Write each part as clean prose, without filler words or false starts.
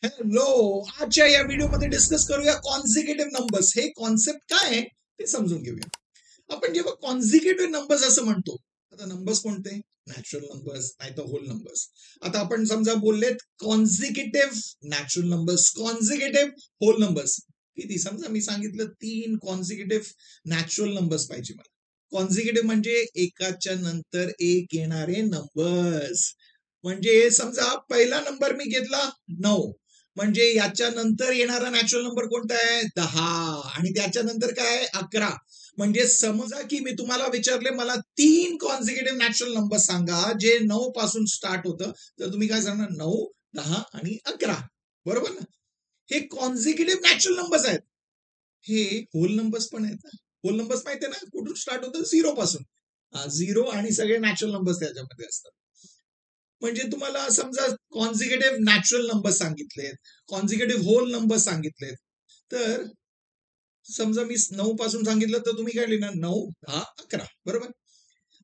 Hello, आजच्या या व्हिडिओमध्ये डिस्कस करूया कॉन्झिक्युटिव्ह नंबर्स. हे कॉन्सेप्ट काय आहे ते समजून घेऊया. आपण जेव्हा कॉन्झिक्युटिव्ह नंबर्स असं म्हणतो, आता नंबर्स कोणते? नॅचरल नंबर्स नाही तर होल नंबर्स. आता आपण समजा बोललेत consecutive natural numbers, consecutive whole numbers. किती? समजा मी सांगितलं 3 कॉन्झिक्युटिव्ह नॅचरल नंबर्स पाहिजे मला. कॉन्झिक्युटिव्ह म्हणजे एकाच्या नंतर एक येणारे नंबर्स. म्हणजे समजा पहिला नंबर मी घेतला 9, म्हणजे याच्या नंतर येणारा नॅचरल नंबर कोणता आहे? 10, आणि त्याच्यानंतर काय आहे? 11. म्हणजे समजा की मी तुम्हाला विचारले मला 3 कॉन्झिक्युटिव्ह नॅचरल नंबर सांगा जे 9 पासून स्टार्ट होतं, तर तुम्ही काय सांगणार? 9, 10 आणि 11. बरोबर ना? हे कॉन्झिक्युटिव्ह नॅचरल नंबर्स आहेत. हे होल नंबर्स पण आहेत ना. होल नंबर्स माहिती आहे ना, कुठून स्टार्ट होतं? 0 पासून. 0 आणि सगळे नॅचरल नंबर्स त्याच्यामध्ये असतात. म्हणजे तुम्हाला समजा कॉन्झिक्युटिव्ह नॅचरल नंबर सांगितलेत, कॉन्झिक्युटिव्ह होल नंबर सांगितलेत, तर समजा मी 9 पासून सांगितलं तर तुम्ही काय लिहिणार? 9, 10, 11. बरोबर.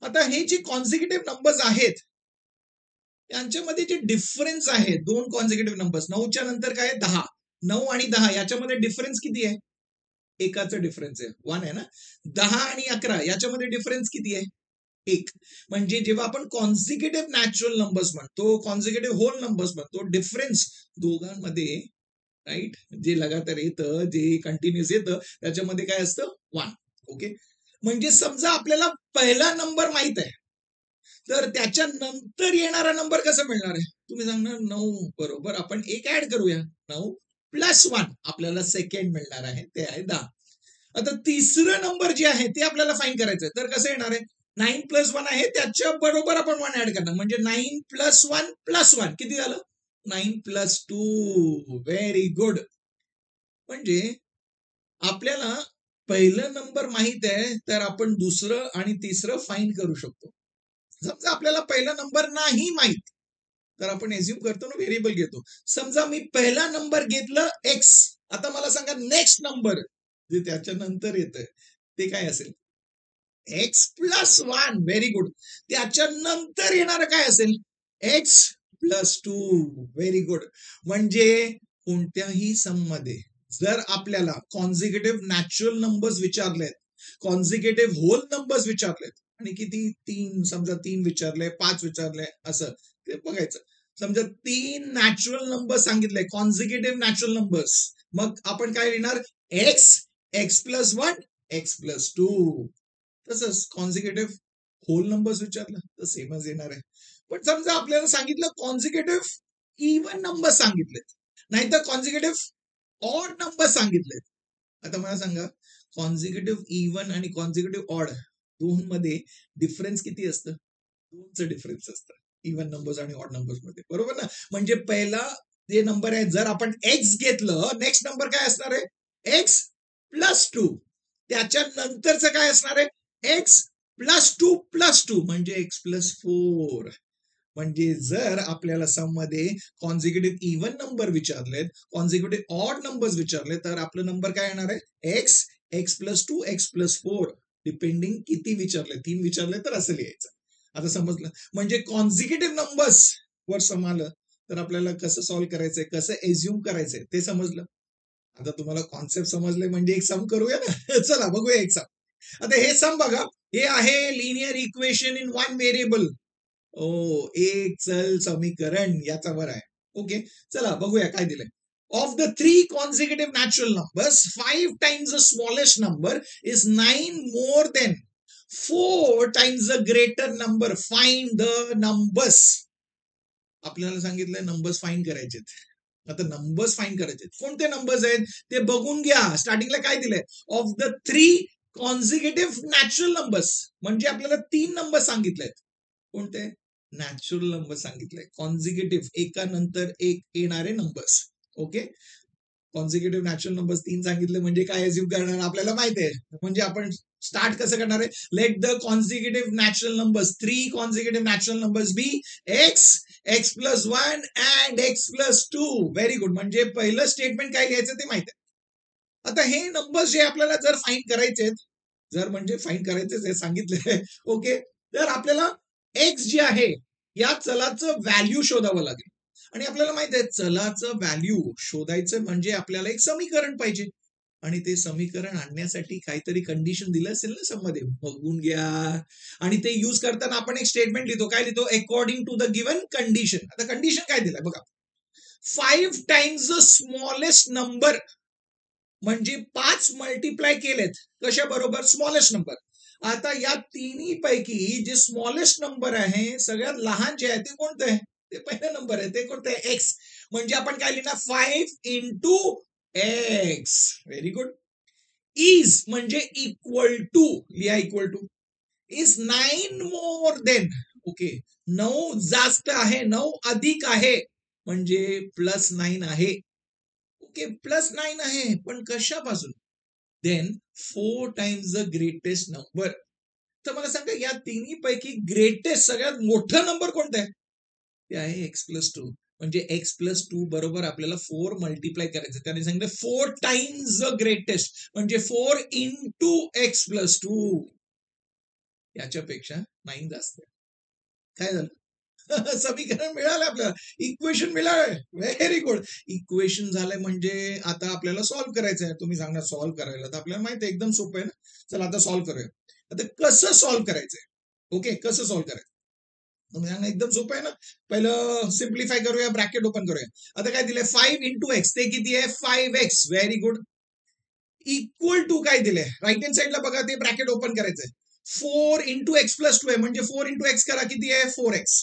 आता हे जे कॉन्झिक्युटिव्ह नंबर्स आहेत यांच्यामध्ये जे डिफरन्स आहे, दोन कॉन्झिक्युटिव्ह नंबर्स 9च्या नंतर काय? 10. 9 आणि 10 याच्यामध्ये डिफरन्स किती आहे? एकाचा डिफरन्स आहे, 1 आहे ना. 10 आणि 11 याच्यामध्ये डिफरन्स किती आहे? 1. म्हणजे जेव्हा आपण कॉन्झिक्युटिव्ह नॅचरल नंबर्स म्हणतो, कॉन्झिक्युटिव्ह होल नंबर्स म्हणतो, डिफरन्स दोघांमध्ये, राईट, जे लगातार येतं, जे कंटिन्युअस येतं, त्याच्यामध्ये काय असतं? 1. ओके. म्हणजे समजा आपल्याला पहिला नंबर माहित आहे, तर त्याच्या नंतर येणारा नंबर कसा मिळणार आहे? तुम्ही सांगणार 9. बरोबर, आपण एक ऍड करूया. 9 प्लस 1 आपल्याला सेकंड मिळणार आहे, ते आहे 10. आता तिसरं नंबर जे आहे ते आपल्याला फाईंड करायचं आहे, तर कसं येणार आहे? 9 प्लस 1 आहे, त्याच्या बरोबर आपण 1 ऍड करणार, म्हणजे 9 प्लस 1 प्लस 1 किती झालं? 9 प्लस 2. Very good. म्हणजे आपल्याला पहिलं नंबर माहित आहे, तर आपण दुसरं आणि तिसरं फाईंड करू शकतो. समजा आपल्याला पहिला नंबर नाही माहित, तर आपण एज्युम करतो ना, व्हेरिएबल घेतो. समजा मी पहिला नंबर घेतलं एक्स. आता मला सांगा नेक्स्ट नंबर जे त्याच्या नंतर येतं ते काय असेल? X plus 1. Very good. त्याच्या नंतर येणार काय असेल? X plus 2. Very good. म्हणजे कोणत्याही सम मध्ये जर आपल्याला कॉन्झिक्युटिव्ह नॅचरल नंबर्स विचारलेत, कॉन्झिक्युटिव्ह होल नंबर्स विचारलेत, आणि किती? 3, समजा 3 विचारले, 5 विचारले, असं ते बघायचं. समजा 3 नॅचरल नंबर सांगितले, कॉन्झिक्युटिव्ह नॅचरल नंबर्स, मग आपण काय लिहिणार? X, x plus 1, x plus 2. तसंच कॉन्झिक्युटिव्ह होल नंबर्स विचारलं तर सेमच येणार आहे. पण समजा आपल्याला सांगितलं कॉन्झिक्युटिव्ह इव्हन नंबर सांगितलेत, नाहीतर कॉन्झिक्युटिव्ह ऑड नंबर सांगितलेत. आता मला सांगा, कॉन्झिक्युटिव्ह इव्हन आणि कॉन्झिक्युटिव्ह ऑड दोन मध्ये डिफरन्स किती असतं? 2चं डिफरन्स असतं इव्हन नंबर्स आणि ऑड नंबर्स मध्ये. बरोबर ना? म्हणजे पहिला जे नंबर आहे, जर आपण एक्स घेतलं, नेक्स्ट नंबर काय असणार आहे? X plus 2. त्याच्या नंतरचं काय असणार आहे? एक्स प्लस 2 प्लस 2, म्हणजे एक्स प्लस 4. म्हणजे जर आपल्याला सम मध्ये कॉन्झिक्युटिव्ह इव्हन नंबर विचारलेत, कॉन्झिक्युटिव्ह ऑड नंबर्स विचारले, तर आपलं नंबर काय येणार आहे? X, x plus 2, x plus 4. Depending किती विचारले, 3 विचारले तर असं लिहायचं. आता समजलं? म्हणजे कॉन्झिक्युटिव्ह नंबर्स वर सम आलं तर आपल्याला कसं सॉल्व्ह करायचंय, कसं एज्युम करायचंय ते समजलं. आता तुम्हाला कॉन्सेप्ट समजले म्हणजे एक सम करूया ना. चला बघूया एक सम. आता हे सम बघा, हे आहे linear equation in one variable. एक चल समीकरण याच्यावर आहे. ओके, चला बघूया काय दिलंय. Of the 3 consecutive natural numbers, 5 times the smallest number is 9 more than 4 times the greater number. Find the numbers. आपल्याला सांगितलंय नंबर्स फाइंड करायचे. आता नंबर्स फाइंड करायचे, कोणते नंबर्स आहेत ते बघून घ्या. स्टार्टिंगला काय दिलंय? Of the 3 consecutive natural numbers, म्हणजे आपल्याला 3 नंबर सांगितलेत. कोणते? नॅचरल नंबर सांगितलंय. कॉन्झिक्युटिव्ह एका नंतर एक येणारे numbers. Okay. Consecutive natural numbers 3 सांगितले म्हणजे काय एज्युम करणार आपल्याला माहिती आहे. म्हणजे आपण स्टार्ट कसं करणार आहे? Let the consecutive natural numbers, 3 consecutive natural numbers be X, x plus 1 and X plus 2. Very good. म्हणजे पहिलं स्टेटमेंट काय घ्यायचं ते माहिती आहे. आता हे नंबर्स जे आपल्याला जर फाइंड करायचे, जर म्हणजे फाइंड करायचेच हे सांगितले, ओके, तर आपल्याला एक्स जे आहे या चलाचं व्हॅल्यू शोधावं लागेल. आणि आपल्याला माहित आहे चलाचं व्हॅल्यू शोधायचं म्हणजे आपल्याला एक समीकरण पाहिजे आणि ते समीकरण आणण्यासाठी काहीतरी कंडिशन दिलं असेल ना सममध्ये, बघून घ्या. आणि ते युज करताना आपण एक स्टेटमेंट लिहितो, काय लिहितो, according to the given condition. आता कंडिशन काय दिलंय बघा, 5 टाइम्स द स्मॉलेस्ट नंबर म्हणजे 5 मल्टिप्लाय केलेत कशा बरोबर, स्मॉलेस्ट नंबर. आता या तिन्ही पैकी जे स्मॉलेस्ट नंबर आहे सगळ्यात लहान जे आहे ते कोणतं आहे, ते पहिला नंबर आहे, ते कोणतं आहे, एक्स. म्हणजे आपण काय लिहिणार, 5 into X. Very good. Is म्हणजे इक्वल टू, लिहा equal to. Is 9 more than, okay, 9 जास्त आहे, 9 अधिक आहे म्हणजे +9 आहे. ओके, +9 आहे, पण कशापासून, then 4 times the greatest number. तर मला सांगा या तिन्ही पैकी ग्रेटेस्ट सगळ्यात मोठा नंबर कोणता आहे, ते आहे x+2. म्हणजे x+2 बरोबर आपल्याला 4 मल्टिप्लाय करायचं. त्याने सांगितलं 4 टाइम्स द ग्रेटेस्ट म्हणजे 4 इंटू x+2. याच्यापेक्षा 9 जास्त. काय झालं, समीकरण मिळालं आपल्याला, इक्वेशन मिळालंय. Very good. इक्वेशन झालंय म्हणजे आता आपल्याला सॉल्व्ह करायचं आहे. तुम्ही सांगणार सॉल्व्ह करायला, तर आपल्याला माहिती आहे एकदम सोपं आहे ना. चला आता सॉल्व्ह करूया. आता कसं सॉल्व्ह करायचंय, ओके, कसं सॉल्व्ह करायचं तुम्ही सांगा, एकदम सोपं आहे ना. पहिलं सिम्प्लिफाय करूया, ब्रॅकेट ओपन करूया. आता काय दिलंय, 5 इंटू एक्स, ते किती आहे, 5x. Very good. Equal to काय दिलंय, राईट हँड साईडला बघा, ते ब्रॅकेट ओपन करायचंय. 4 इंटू x+2 आहे म्हणजे 4 इंटू एक्स करा, किती आहे, 4x.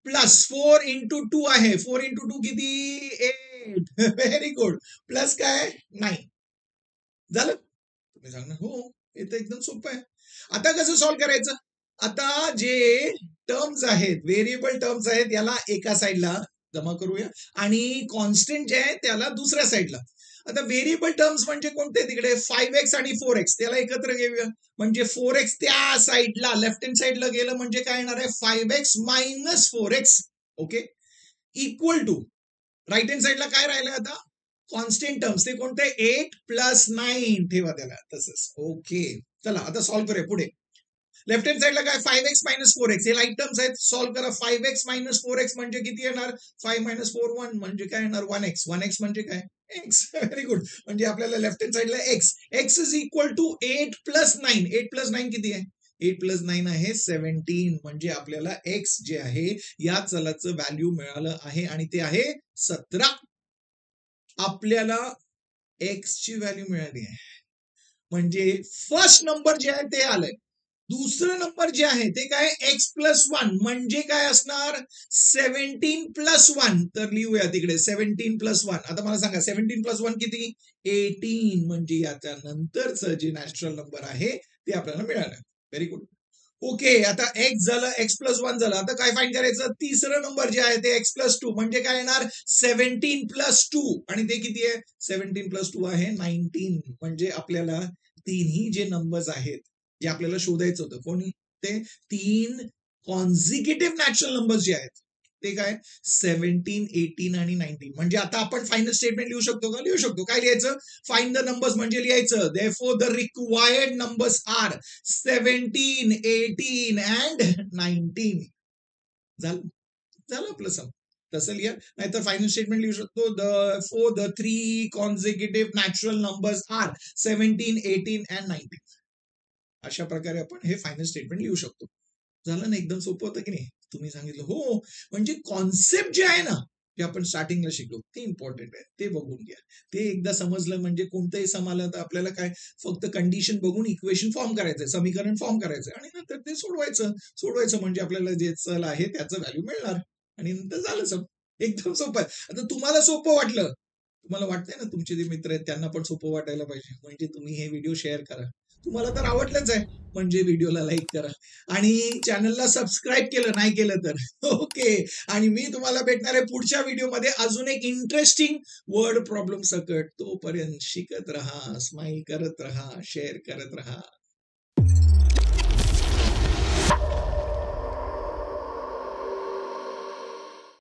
प्लस 4 इंटू 2 आहे, 4 इंटू 2 किती, 8. Very good. प्लस काय, 9. झालं. तुम्ही सांगणार हो, हे तर एकदम सोपं आहे. आता कसं सॉल्व्ह करायचं, आता जे टर्म्स आहेत, व्हेरिएबल टर्म्स आहेत, याला एका साईडला जमा करूया आणि कॉन्स्टंट जे आहे त्याला दुसऱ्या साईडला. आता व्हेरिएबल टर्म्स म्हणजे कोणते, तिकडे 5x आणि 4x, त्याला एकत्र घेऊया. म्हणजे 4x त्या साईडला लेफ्ट हँड साईडला गेलं म्हणजे काय येणार आहे, 5x minus 4x. Okay, equal to right hand साईडला काय राहिलं आता, कॉन्स्टंट टर्म्स, ते कोणते, 8 + 9 ठेवा त्याला तसंच. ओके, चला आता सॉल्व्ह करूया पुढे. लेफ्ट हँड साईडला काय, 5x मायनस 4x, हे लाईक टर्म्स आहेत, सॉल्व्ह करा. 5x मायनस 4x म्हणजे किती येणार, 5 मायनस 4 1 म्हणजे काय येणार, 1x. 1x म्हणजे काय, x. Very good. म्हणजे आपल्याला लेफ्ट हँड साईडला x इज इक्वल टू 8 + 9. 8 + 9 किती आहे, 8 + 9 आहे 17. म्हणजे आपल्याला x जे आहे या चलाचं व्हॅल्यू मिळालं आहे आणि ते आहे 17. आपल्याला x ची व्हॅल्यू मिळाली आहे. म्हणजे फर्स्ट नंबर जे आहे ते आलंय. दुसरं नंबर जे आहे ते काय, x+1 म्हणजे काय असणार, 17 + 1. तर लिहूया तिकडे 17 + 1. आता मला सांगा 17 + 1 किती, 18. म्हणजे याच्या नंतरचं जे नॅचरल नंबर आहे ते आपल्याला मिळालं. Very good. ओके, आता x झालं, x+1 झालं. आता काय फाईंड करायचं, तिसरं नंबर जे आहे ते x+2 म्हणजे काय येणार, 17 + 2. आणि ते किती आहे, 17 + 2 आहे 19. म्हणजे आपल्याला तिन्ही जे नंबर्स आहेत जे आपल्याला शोधायचं होतं, कोणी, ते 3 कॉन्झिक्युटिव्ह नॅचरल नंबर्स जे आहेत ते काय, 17, 18 आणि 19. म्हणजे आता आपण फायनल स्टेटमेंट लिहू शकतो का, लिहू शकतो. काय लिहायचं, फाइंड द नंबर्स म्हणजे लिहायचं, therefore the required numbers are 17, 18 and 19. झालं आपलं सम. तसं लिहा, नाहीतर फायनल स्टेटमेंट लिहू शकतो, for the 3 consecutive natural numbers are 17, 18 and 19. अशा प्रकारे आपण हे फायनल स्टेटमेंट लिहू शकतो. झालं ना, एकदम सोपं होतं की नाही. तुम्ही सांगितलं हो, म्हणजे कॉन्सेप्ट जे आहे ना, जे आपण स्टार्टिंगला शिकलो ते इम्पॉर्टंट आहे, ते बघून घ्या. ते एकदा समजलं म्हणजे कोणतंही सम आलं तर आपल्याला काय, फक्त कंडिशन बघून इक्वेशन फॉर्म करायचंय, समीकरण फॉर्म करायचंय आणि नंतर ते सोडवायचं म्हणजे आपल्याला जे चल आहे त्याचं व्हॅल्यू मिळणार आणि नंतर झालं सम. एकदम सोपं आहे. आता तुम्हाला सोपं वाटलं, तुम्हाला वाटतंय ना तुमचे जे मित्र आहेत त्यांना पण सोपं वाटायला पाहिजे, म्हणजे तुम्ही हे व्हिडिओ शेअर करा. तुम्हाला तर आवडलंच आहे म्हणजे व्हिडिओला लाईक करा आणि चॅनलला सबस्क्राईब केलं नाही केलं तर. ओके, आणि मी तुम्हाला भेटणार आहे पुढच्या व्हिडिओमध्ये अजून एक इंटरेस्टिंग वर्ड प्रॉब्लेम सकट. तोपर्यंत शिकत रहा, स्माइल करत रहा, शेअर करत रहा.